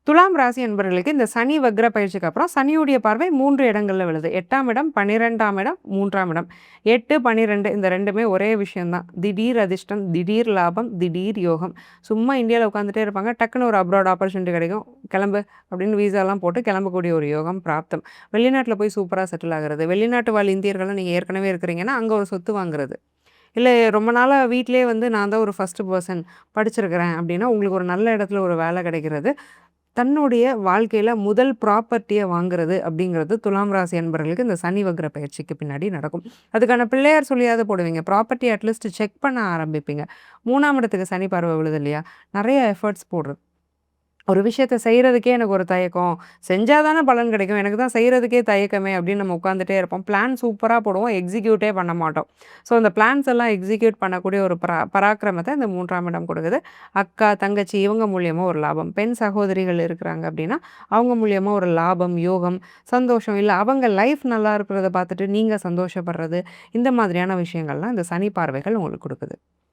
துலாம் ராசி அன்பர்களுக்கு இந்த சனி வக்ர பயிற்சிக்கு அப்புறம் சனியுடைய பார்வை 3 இடங்கள்ல விழுது. 8ஆம் இடம், 12ஆம் இடம், 3ஆம் இடம். 8, 12 இந்த 2மே ஒரே விஷயம் தான். திடீர் அதிர்ஷ்டம், திடீர் லாபம், திடீர் யோகம். சும்மா இந்தியால உட்காந்துட்டே இருப்பாங்க. டக்குனு ஒரு அப்ராட் ஆப்பர்ச்சுனிட்டி கிடைக்கும். கிளம்பு அப்படின்னு வீசாலாம் போட்டு கிளம்பக்கூடிய ஒரு யோகம் பிராப்தம். வெளிநாட்டில போய் சூப்பரா செட்டில் ஆகுறது. வெளிநாட்டு வாழ் இந்தியர்கள்லாம் நீங்க ஏற்கனவே இருக்கிறீங்கன்னா, அங்க ஒரு சொத்து வாங்குறது. இல்ல ரொம்ப நாளா வீட்லயே நான் தான் ஒரு ஃபர்ஸ்ட் பெர்சன் படிச்சிருக்கிறேன் அப்படின்னா, உங்களுக்கு ஒரு நல்ல இடத்துல ஒரு வேலை கிடைக்கிறது. தன்னுடைய வாழ்க்கையில முதல் ப்ராப்பர்ட்டிய வாங்குறது அப்படிங்கிறது துலாம் ராசி அன்பர்களுக்கு இந்த சனி வக்ர பயிற்சிக்கு பின்னாடி நடக்கும். அதுக்கான பிள்ளையார் சொல்லியாவது போடுவீங்க. ப்ராப்பர்ட்டி அட்லீஸ்ட் செக் பண்ண ஆரம்பிப்பீங்க. 3ஆம் இடத்துக்கு சனி பார்வை விழுது இல்லையா? நெறைய எஃபர்ட்ஸ் போடுறது. ஒரு விஷயத்த செய்றதுக்கே எனக்கு ஒரு தயக்கம். செஞ்சா தானே பலன் கிடைக்கும். எனக்கு தான் செய்றதுக்கே தயக்கமே அப்படின்னு நம்ம உட்காந்துட்டே இருப்போம். பிளான் சூப்பரா போடுவோம். எக்ஸிக்யூட்டே பண்ண மாட்டோம். ஸோ அந்த பிளான்ஸ் எல்லாம் எக்ஸிக்யூட் பண்ணக்கூடிய ஒரு பராக்கிரமத்த இந்த 3ஆம் இடம் கொடுக்குது. அக்கா, தங்கச்சி இவங்க மூலியமா ஒரு லாபம். பெண் சகோதரிகள் இருக்கிறாங்க அப்படின்னா, அவங்க மூலியமா ஒரு லாபம், யோகம், சந்தோஷம் இல்ல அவங்க லைஃப் நல்லா இருக்கிறத பார்த்துட்டு நீங்க சந்தோஷப்படுறது, இந்த மாதிரியான விஷயங்கள்லாம் இந்த சனி பார்வைகள் உங்களுக்கு குடுக்குது.